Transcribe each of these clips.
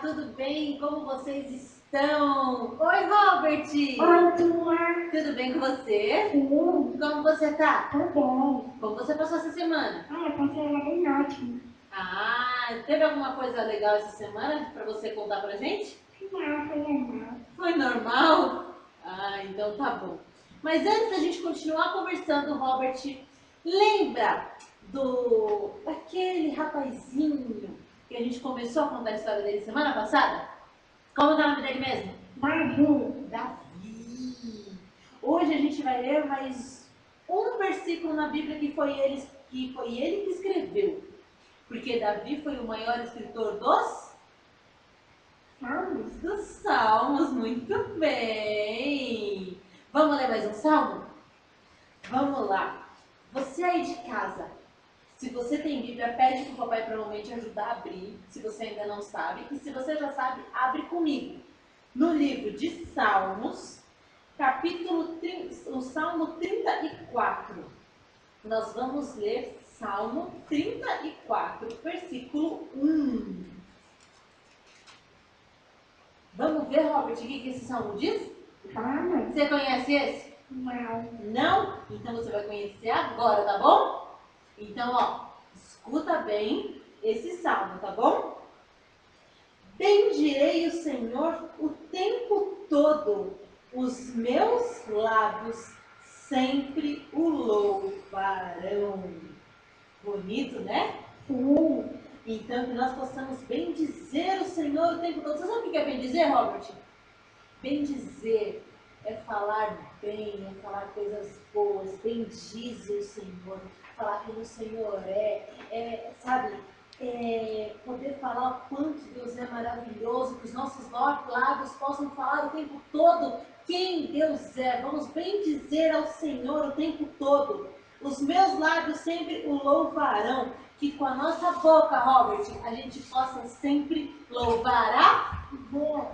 tudo bem? Como vocês estão? Oi, Robert! Oi, tia. Tudo bem com você? Sim, Como você tá? tô bem. Como você passou essa semana? Eu passei ela bem ótimo. Teve alguma coisa legal essa semana para você contar pra gente? Não, foi normal. Foi normal? Então tá bom. Mas antes da gente continuar conversando, Robert, lembra daquele rapazinho que a gente começou a contar a história dele semana passada? Como é o nome dele mesmo? Davi. Davi. Hoje a gente vai ler mais um versículo na Bíblia que foi ele que escreveu. Porque Davi foi o maior escritor Salmos? dos Salmos. Muito bem. Vamos ler mais um salmo? Vamos lá. Você aí de casa, se você tem Bíblia, pede para o papai e para a mamãe te ajudar a abrir, se você ainda não sabe. E se você já sabe, abre comigo. No livro de Salmos, o Salmo 34. Nós vamos ler Salmo 34, versículo 1. Vamos ver, Robert, o que esse salmo diz? Vamos? Você conhece esse? Não. Não? Então você vai conhecer agora, tá bom? Então, escuta bem esse salmo, tá bom? Bendirei o Senhor o tempo todo, os meus lábios sempre o louvarão. Bonito, né? Sim. Então, que nós possamos bendizer o Senhor o tempo todo. Você sabe o que é bendizer, Robert? Bendizer é falar bem, é falar coisas boas. Bendize o Senhor. Falar que o Senhor sabe, poder falar o quanto Deus é maravilhoso, que os nossos lábios possam falar o tempo todo quem Deus é. Vamos bendizer ao Senhor o tempo todo. Os meus lábios sempre o louvarão. Que com a nossa boca, Robert, a gente possa sempre louvar a Deus.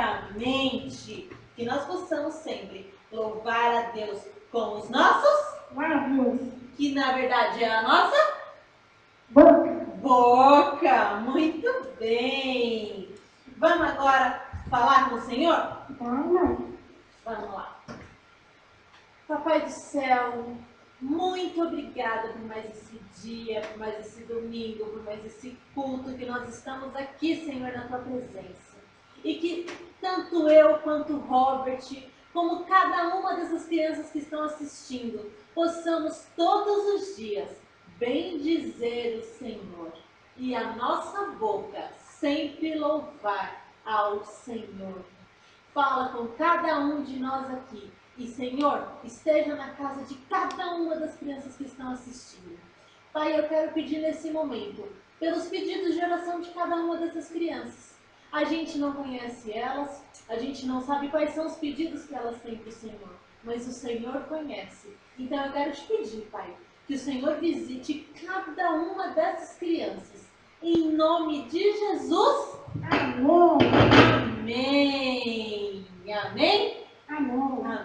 Exatamente. Que nós possamos sempre louvar a Deus com os nossos, Lábios. que na verdade é a nossa Boca. boca. Muito bem. Vamos agora falar com o Senhor? Vamos? Vamos lá. Papai do céu, muito obrigada por mais esse dia, por mais esse domingo, por mais esse culto que nós estamos aqui, Senhor, na tua presença. E que tanto eu quanto o Robert, como cada uma dessas crianças que estão assistindo, possamos todos os dias bendizer o Senhor e a nossa boca sempre louvar ao Senhor. Fala com cada um de nós aqui. E, Senhor, esteja na casa de cada uma das crianças que estão assistindo. Pai, eu quero pedir nesse momento, pelos pedidos de oração de cada uma dessas crianças. A gente não conhece elas, a gente não sabe quais são os pedidos que elas têm para o Senhor, mas o Senhor conhece. Então eu quero te pedir, Pai, que o Senhor visite cada uma dessas crianças. Em nome de Jesus. Amém. Amém. Amém? Amém.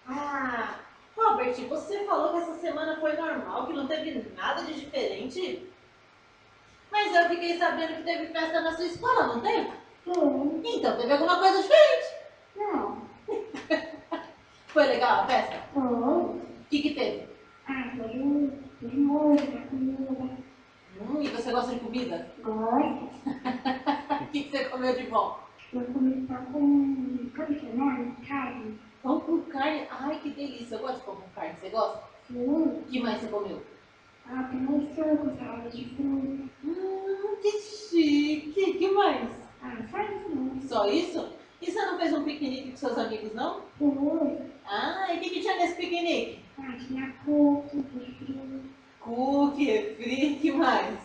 Amém. Robert, você falou que essa semana foi normal, que não teve nada de diferente. Mas eu fiquei sabendo que teve festa na sua escola, não teve? Sim. Então teve alguma coisa diferente. Não. Foi legal a festa? Foi. O que teve? Foi música, comida. E você gosta de comida? Gosto. O que você comeu de bom? Eu comi só com... Como que é o nome? Carne. Pão com carne. Ai, que delícia. Eu gosto de pão com carne. Você gosta? Sim. O que mais você comeu? Também suco, salada de fruta. Que chique. Que mais? Só isso mesmo. Só isso? E você não fez um piquenique com seus amigos, não? Sim. E o que tinha nesse piquenique? Tinha cookie, refri. Cookie, refri, que mais?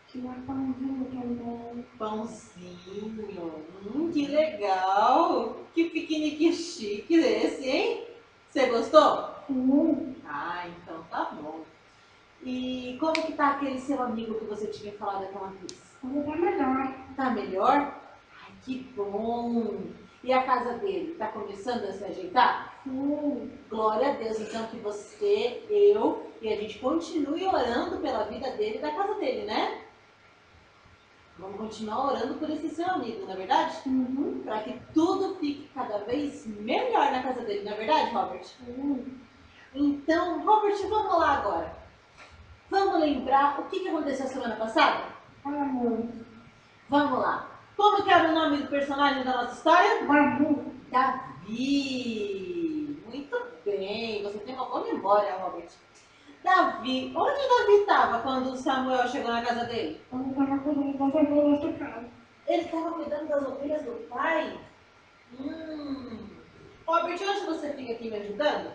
Tinha pãozinho também. Pãozinho. Que legal. Que piquenique chique esse, hein? Você gostou? Sim. Então tá bom. E como que tá aquele seu amigo que você tinha falado aquela vez? Ele tá melhor. Tá melhor? Que bom. E a casa dele? Tá começando a se ajeitar? Sim. Glória a Deus. Então que você, eu e a gente continue orando pela vida dele e da casa dele, né? Vamos continuar orando por esse seu amigo, não é verdade? Uhum. Para que tudo fique cada vez melhor na casa dele, não é verdade, Robert? Uhum. Então, Robert, vamos lá agora. Vamos lembrar o que aconteceu semana passada? Amor. Vamos lá. Como que era o nome do personagem da nossa história? Babu. Davi. Muito bem. Você tem uma boa memória, Robert. Davi. Onde Davi estava quando Samuel chegou na casa dele? Eu estava cuidando das ovelhas do pai. Ele estava cuidando das ovelhas do pai? Robert, hoje você fica aqui me ajudando?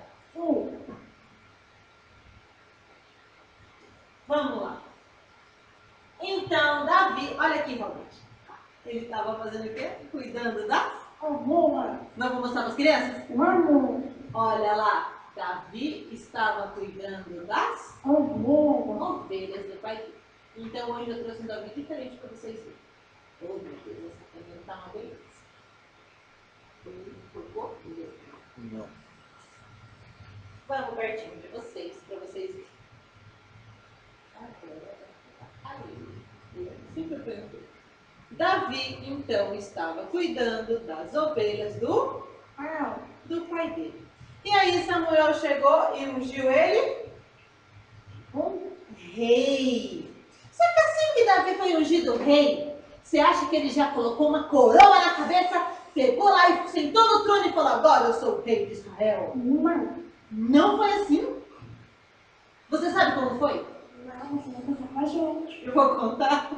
Vamos lá. Então, Davi, olha aqui, Robert. Ele estava fazendo o quê? Cuidando das Ovelhas. Vamos mostrar para as crianças? Vamos. Olha lá. Davi estava cuidando das Ovelhas. ovelhas do pai dele. Então, hoje eu trouxe um Davi diferente para vocês verem. Oh, meu Deus, essa câmera está uma beleza. Focou? Não. Vamos pertinho de vocês, para vocês verem. Sempre pergunto. Davi, então, estava cuidando das ovelhas do pai dele. E aí Samuel chegou e ungiu ele rei. Só que assim que Davi foi ungido rei, você acha que ele já colocou uma coroa na cabeça, pegou lá e sentou no trono e falou, agora eu sou o rei de Israel? Não foi assim. Você sabe como foi? Não, você vai contar pra gente. Eu vou contar.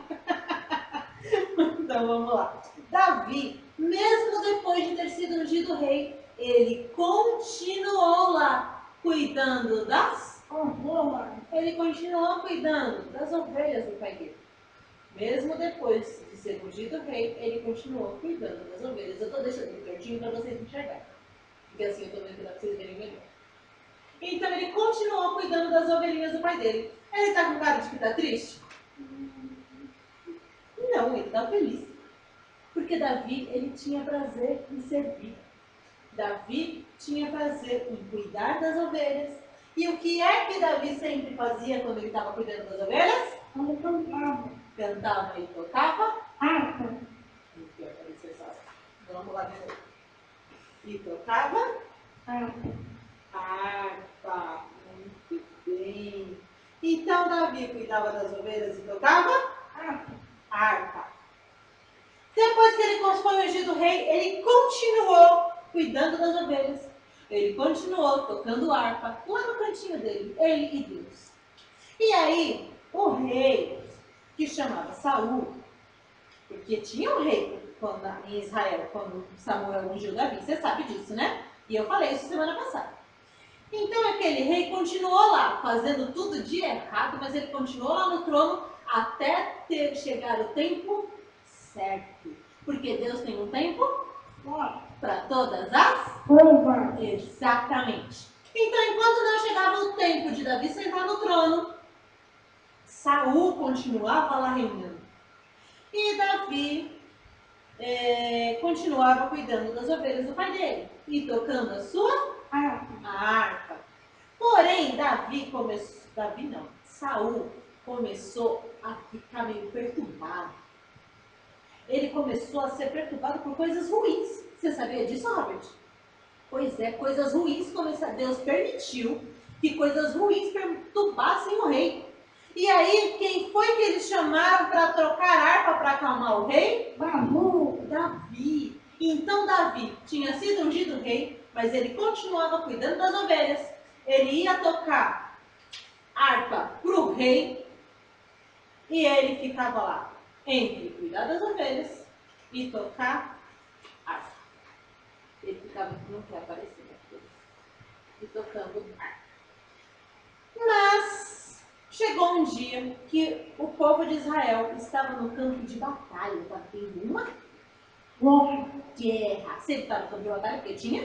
Então vamos lá. Davi, mesmo depois de ter sido ungido rei, ele continuou lá cuidando das Ovelhas. Ele continuou cuidando das ovelhas do pai dele. Mesmo depois de ser ungido rei, ele continuou cuidando das ovelhas. Eu estou deixando ele pertinho para vocês enxergarem. Porque assim eu estou vendo que dá para vocês verem melhor. Então ele continuou cuidando das ovelhinhas do pai dele. Ele está com cara de que está triste? Não, ele está feliz. Porque Davi, ele tinha prazer em servir. Davi tinha prazer em cuidar das ovelhas. E o que é que Davi sempre fazia quando ele estava cuidando das ovelhas? Ele cantava. Cantava e tocava. Harpa. Vamos lá de novo. E tocava Harpa. harpa. Muito bem. Então Davi cuidava das ovelhas e tocava harpa. Depois que ele foi ungido rei, ele continuou cuidando das ovelhas. Ele continuou tocando harpa lá no cantinho dele, ele e Deus. E aí, o rei, que chamava Saul, porque tinha um rei em Israel quando Samuel ungiu Davi, você sabe disso, né? E eu falei isso semana passada. Então aquele rei continuou lá, fazendo tudo de errado, mas ele continuou lá no trono até ter chegado o tempo certo. Porque Deus tem um tempo para todas as Coisas. Exatamente. Então, enquanto não chegava o tempo de Davi sentar no trono, Saul continuava lá reinando. E Davi continuava cuidando das ovelhas do pai dele e tocando a sua harpa. Porém, Saul começou a ficar meio perturbado. Ele começou a ser perturbado por coisas ruins. Você sabia disso, Robert? Pois é, coisas ruins Deus permitiu que coisas ruins perturbassem o rei. E aí, quem foi que eles chamaram para trocar harpa para acalmar o rei? Davi. Então Davi tinha sido ungido rei, mas ele continuava cuidando das ovelhas. Ele ia tocar harpa para o rei e ele ficava lá entre cuidar das ovelhas e tocar harpa. Ele ficava, não quer aparecer aqui, e tocando harpa. Mas chegou um dia que o povo de Israel estava no campo de batalha, estava tendo uma guerra. Sempre estava no campo de batalha porque tinha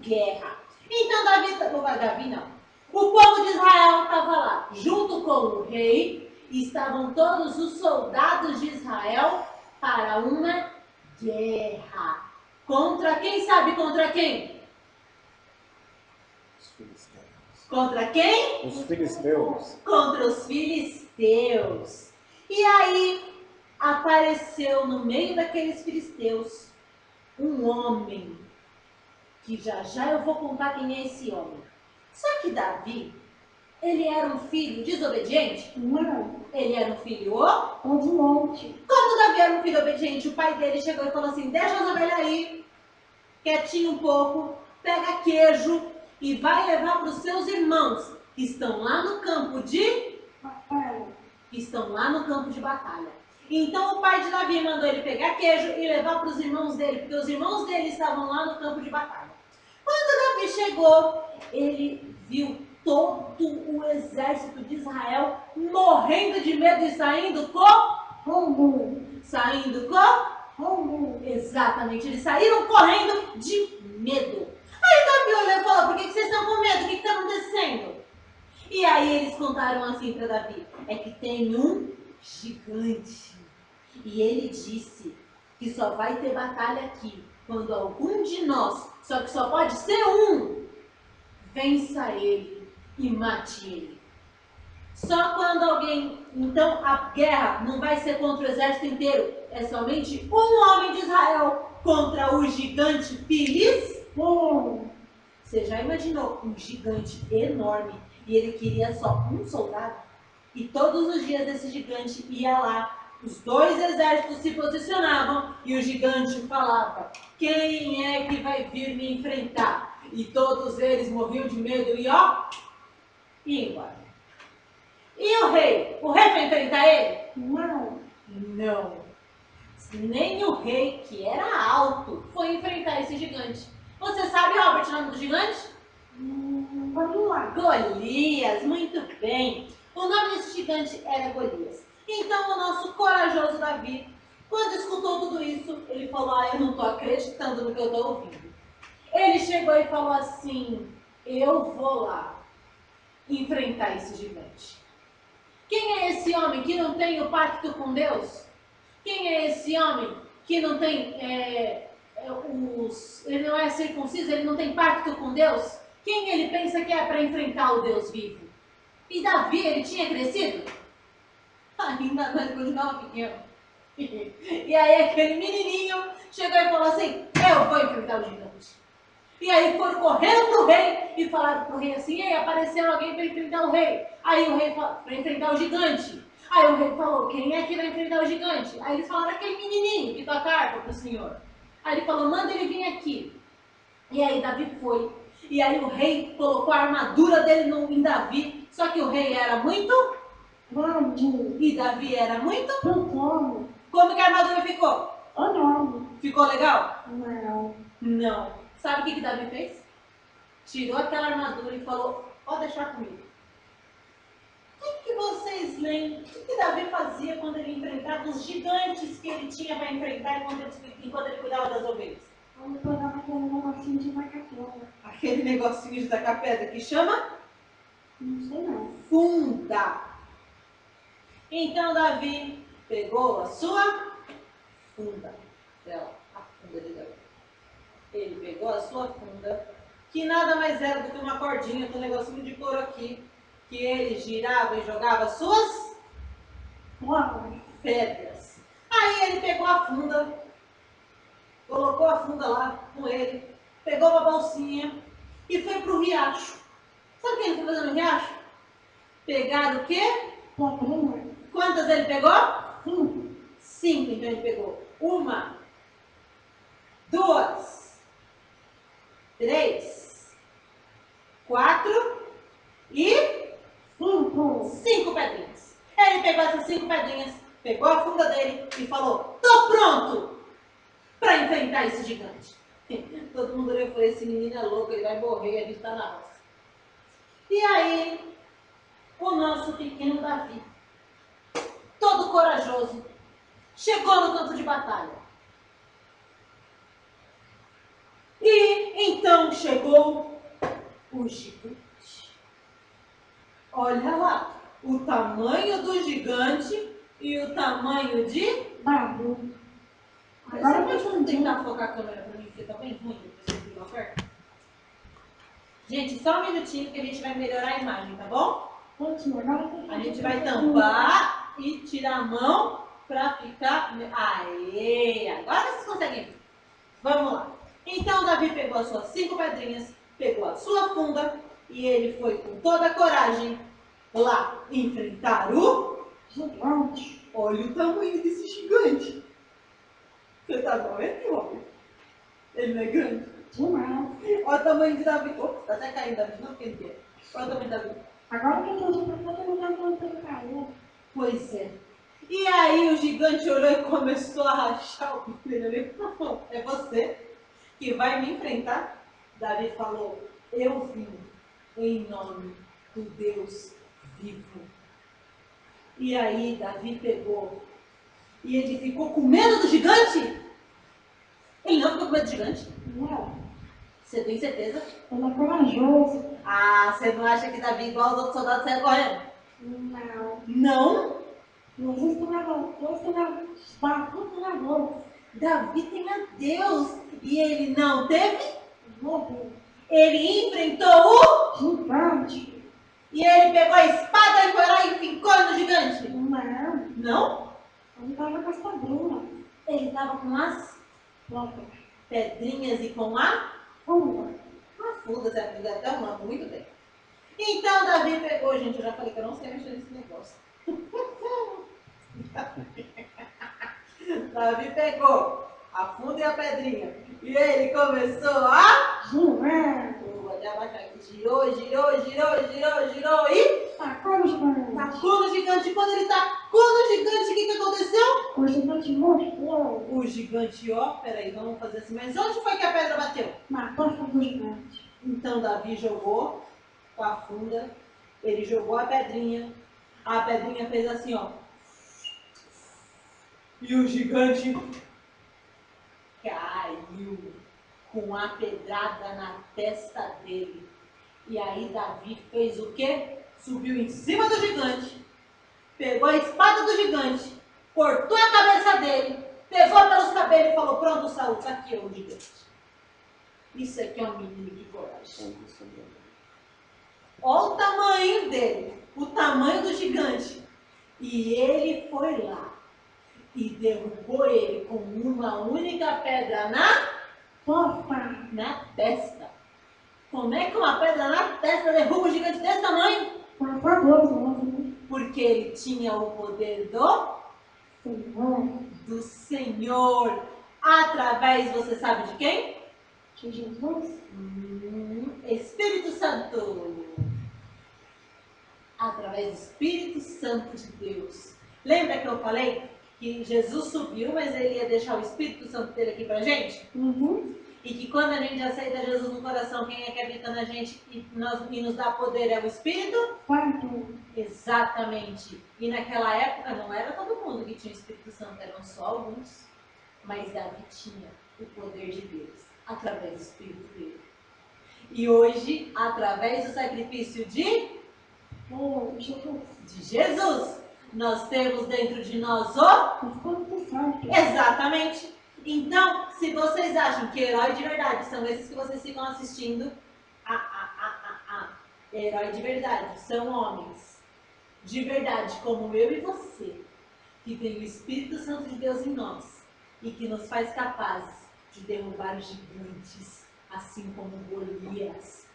guerra. Então Davi não. O povo de Israel estava lá, junto com o rei, e estavam todos os soldados de Israel para uma guerra. Contra quem? Sabe contra quem? Os filisteus. Contra quem? Os filisteus. Contra os filisteus. E aí, a apareceu no meio daqueles filisteus um homem, que já já eu vou contar quem é esse homem. Só que Davi, ele era um filho desobediente? Não. Ele era um filho Obediente. Como Davi era um filho obediente, o pai dele chegou e falou assim, deixa as ovelhas aí, quietinho um pouco, pega queijo e vai levar para os seus irmãos, que estão lá no campo de... batalha. Então o pai de Davi mandou ele pegar queijo e levar para os irmãos dele, porque os irmãos dele estavam lá no campo de batalha. Quando Davi chegou, ele viu todo o exército de Israel morrendo de medo e saindo Rombo. Saindo com? Rombo. Exatamente, eles saíram correndo de medo. Aí Davi olhou e falou, por que vocês estão com medo? O que está acontecendo? E aí eles contaram assim para Davi, é que tem um gigante. E ele disse que só vai ter batalha aqui quando algum de nós, só que só pode ser um, vença ele e mate ele. Só quando alguém... Então a guerra não vai ser contra o exército inteiro, é somente um homem de Israel contra o gigante filisteu. Você já imaginou um gigante enorme e ele queria só um soldado? E todos os dias esse gigante ia lá, os dois exércitos se posicionavam e o gigante falava, quem é que vai vir me enfrentar? E todos eles morriam de medo e ó, ia embora. E o rei? O rei foi enfrentar ele? Não. Não. Nem o rei, que era alto, foi enfrentar esse gigante. Você sabe, Robert, o nome do gigante? Vamos lá. Golias, muito bem. O nome desse gigante era Golias. Então o nosso corajoso Davi, quando escutou tudo isso, ele falou, eu não estou acreditando no que eu estou ouvindo. Ele chegou e falou assim, eu vou lá enfrentar esse gigante. Quem é esse homem que não tem o pacto com Deus? Quem é esse homem que não tem, ele não é circunciso, ele não tem pacto com Deus? Quem ele pensa que é para enfrentar o Deus vivo? E Davi, ele tinha crescido? Ainda não, ele continuava pequeno. E aí aquele menininho chegou e falou assim, eu vou enfrentar o gigante. E aí foram correndo pro rei e falaram pro rei assim, ei, apareceu alguém para enfrentar o rei. Aí o rei falou, para enfrentar o gigante. Aí o rei falou, quem é que vai enfrentar o gigante? Aí eles falaram, aquele menininho que toca harpa pro senhor. Aí ele falou, manda ele vir aqui. E aí Davi foi. E aí o rei colocou a armadura dele em Davi. Só que o rei era muito... Grande. E Davi era muito... Pequeno. Como que a armadura ficou? Enorme. Ficou legal? Não. Não. Sabe o que Davi fez? Tirou aquela armadura e falou, pode deixar comigo. O que vocês leem? O que Davi fazia quando ele enfrentava os gigantes que ele tinha para enfrentar enquanto ele cuidava das ovelhas? Vamos pegar aquele negocinho de tacar pedra. Aquele negocinho de tacar pedra que chama? Não sei não. Funda. Então Davi pegou a sua funda. A funda de Davi. Ele pegou a sua funda, que nada mais era do que uma cordinha com um negocinho de couro aqui, que ele girava e jogava suas pedras. Aí ele pegou a funda, colocou a funda lá com ele, pegou uma bolsinha e foi pro riacho. Sabe o que ele foi fazer no riacho? Pegar o quê? Pedrinha. Quantas ele pegou? 5. 5, então ele pegou 1, 2, 3, 4 e 5 pedrinhas. Ele pegou essas 5 pedrinhas, pegou a funda dele e falou, tô pronto para enfrentar esse gigante. Todo mundo olhou e falou, esse menino é louco, ele vai morrer, a gente tá na roça. E aí, o nosso pequeno Davi, todo corajoso, chegou no campo de batalha. E então chegou o gigante. Olha lá, o tamanho do gigante e o tamanho de Davi. Agora pode tentar focar a câmera para mim, porque tá bem ruim. Gente, só um minutinho que a gente vai melhorar a imagem, tá bom? A gente vai tampar e tirar a mão pra ficar... Aê! Agora vocês conseguem ver. Vamos lá. Então Davi pegou as suas 5 pedrinhas, pegou a sua funda e ele foi com toda a coragem lá enfrentar o gigante. Olha o tamanho desse gigante. Você tá vendo, Robert? Ele não é grande? Demais. Olha o tamanho de Davi. Opa, tá até caindo Davi, não quem quer. Olha o tamanho de Davi. Agora que eu tô todo mundo pelo cair. Pois é. E aí o gigante olhou e começou a rachar o bico dele. Ele falou, é você que vai me enfrentar? Davi falou, eu vim em nome do Deus vivo. E aí Davi pegou e ele ficou com medo do gigante? Ele não ficou com medo do gigante? Não. Você tem certeza? Ele é corajoso. Ah, você não acha que Davi, igual os outros soldados, saiu correndo? Não. Não? Mas isso tem a Deus. Está tudo na Deus. Davi tem a Deus. E ele não teve? Medo. Ele enfrentou o... Gigante. E ele pegou a espada e foi lá e fincou no gigante? Não. Não? Ele estava com as pedrinhas. Ele estava com as pedrinhas e com a Funda. funda, você aprendeu até o nome, muito bem. Então Davi pegou, gente, eu já falei que eu não sei mexer nesse negócio. Davi pegou a funda e a pedrinha e ele começou a... Gigante. Vou abaixar aqui. Girou e... Tacou no gigante. Tacou no gigante. Quando ele tacou no gigante, o que aconteceu? O gigante morreu. O gigante, ó, peraí, vamos fazer assim. Mas onde foi que a pedra bateu? Na costa do gigante. Então Davi jogou com a funda, ele jogou a pedrinha fez assim, ó. E o gigante caiu com a pedrada na testa dele. E aí Davi fez o quê? Subiu em cima do gigante, pegou a espada do gigante, cortou a cabeça dele, pegou pelos cabelos e falou, pronto, Saúl, tá aqui o gigante. Isso aqui é um menino de coragem. Olha o tamanho dele, o tamanho do gigante. E ele foi lá e derrubou ele com uma única pedra na testa. Como é que uma pedra na testa derruba um gigante desse tamanho? Porque ele tinha o poder do Senhor. Através, você sabe de quem? De Jesus. Espírito Santo. Através do Espírito Santo de Deus. Lembra que eu falei que Jesus subiu, mas ele ia deixar o Espírito Santo dele aqui pra gente? E que quando a gente aceita Jesus no coração, quem é que habita na gente e nos dá poder é o Espírito? Santo. Exatamente. E naquela época não era todo mundo que tinha o Espírito Santo, eram só alguns. Mas Davi tinha o poder de Deus, através do Espírito dele. E hoje, através do sacrifício de Jesus, nós temos dentro de nós o Espírito Santo. Exatamente. Então, se vocês acham que herói de verdade são esses que vocês ficam assistindo, herói de verdade são homens de verdade, como eu e você, que tem o Espírito Santo de Deus em nós e que nos faz capazes de derrubar os gigantes, assim como Golias.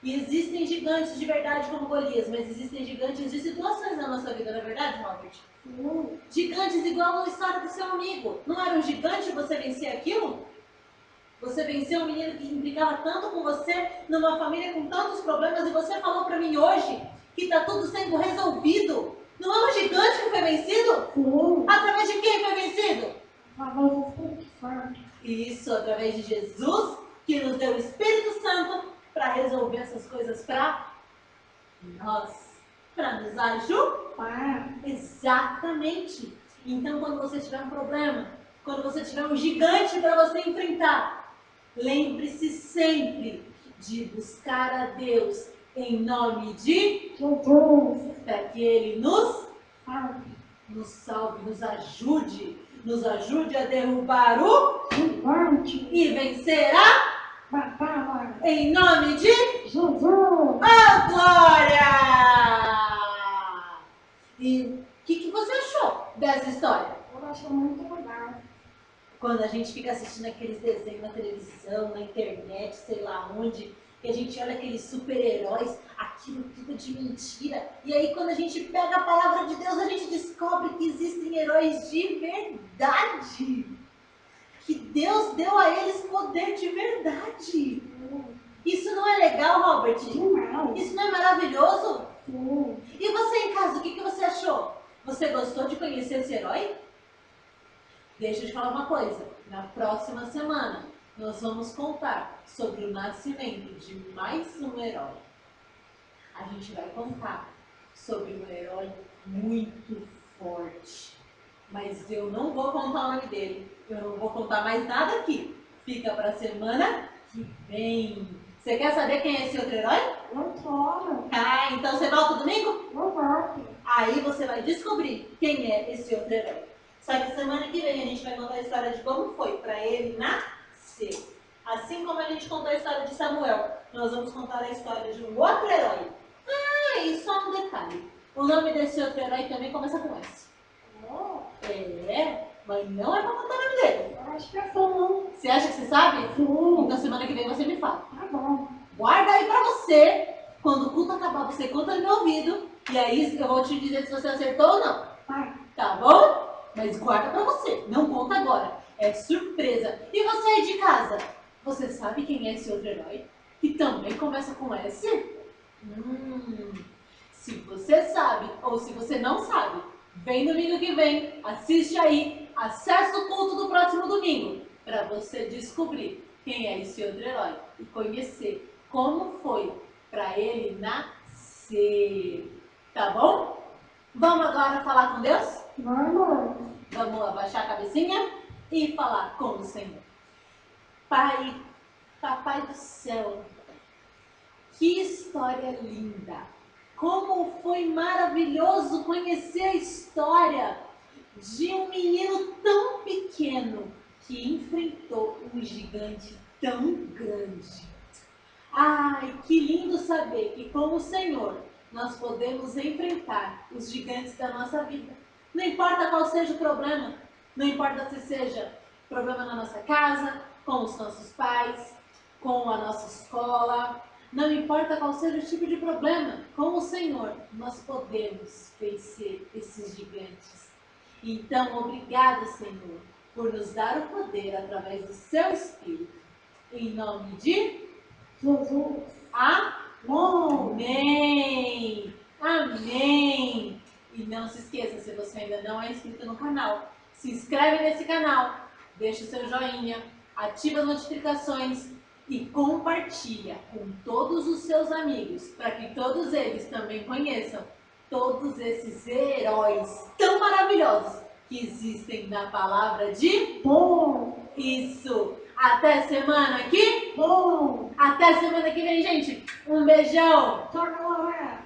E existem gigantes de verdade como Golias, mas existem gigantes de situações na nossa vida, não é verdade, Robert? Gigantes igual a história do seu amigo. Não era um gigante você vencer aquilo? Você venceu um menino que implicava tanto com você, numa família com tantos problemas, e você falou para mim hoje que está tudo sendo resolvido. Não é um gigante que foi vencido? Através de quem foi vencido? Através do Espírito Santo. Isso, através de Jesus, que nos deu o Espírito Santo para resolver essas coisas para nós. Para nos ajudar. Exatamente. Então, quando você tiver um problema, quando você tiver um gigante para você enfrentar, lembre-se sempre de buscar a Deus em nome de Jesus. para que Ele nos Salve. salve, nos ajude a derrubar o Gigante. e vencer a Batalha. em nome de Jesus. a glória! E que você achou dessa história? Eu acho muito legal. Quando a gente fica assistindo aqueles desenhos na televisão, na internet, sei lá onde, que a gente olha aqueles super-heróis, aquilo tudo de mentira. E aí quando a gente pega a palavra de Deus, a gente descobre que existem heróis de verdade. Que Deus deu a eles poder de verdade. Isso não é legal, Robert? Não. Isso não é maravilhoso? Sim. E você em casa, o que você achou? Você gostou de conhecer esse herói? Deixa eu te falar uma coisa. Na próxima semana, nós vamos contar sobre o nascimento de mais um herói. A gente vai contar sobre um herói muito forte. Mas eu não vou contar o nome dele. Eu não vou contar mais nada aqui. Fica para a semana que vem. Você quer saber quem é esse outro herói? Eu quero. Ah, então você volta domingo? Eu volto. Aí você vai descobrir quem é esse outro herói. Só que semana que vem a gente vai contar a história de como foi para ele nascer. Assim como a gente contou a história de Samuel, nós vamos contar a história de um outro herói. Ah, e só um detalhe. O nome desse outro herói também começa com S. Mas não é pra contar o nome dele. Eu acho que é bom. Você acha que você sabe? Sim. Então semana que vem você me fala. Tá bom. Guarda aí pra você. Quando o culto acabar, você conta no meu ouvido. E aí eu vou te dizer se você acertou ou não. Vai. Tá bom? Mas guarda pra você. Não conta agora. É surpresa. E você aí de casa? Você sabe quem é esse outro herói? Que também começa com S? Se você sabe ou se você não sabe, vem domingo que vem, assiste aí, acessa o culto do próximo domingo, para você descobrir quem é esse outro herói e conhecer como foi para ele nascer. Tá bom? Vamos agora falar com Deus? Vamos. Vamos abaixar a cabecinha e falar com o Senhor. Pai, Papai do céu, que história linda! Como foi maravilhoso conhecer a história de um menino tão pequeno que enfrentou um gigante tão grande. Ai, que lindo saber que com o Senhor nós podemos enfrentar os gigantes da nossa vida. Não importa qual seja o problema, não importa se seja problema na nossa casa, com os nossos pais, com a nossa escola, não importa qual seja o tipo de problema, com o Senhor nós podemos vencer esses gigantes. Então, obrigada, Senhor, por nos dar o poder através do seu Espírito. Em nome de Jesus. Amém! Amém! E não se esqueça, se você ainda não é inscrito no canal, se inscreve nesse canal, deixa o seu joinha, ativa as notificações e compartilha com todos os seus amigos, para que todos eles também conheçam todos esses heróis tão maravilhosos que existem na palavra de Deus. Isso! Até semana que... Deus. Até semana que vem, gente! Um beijão! Tchau, galera.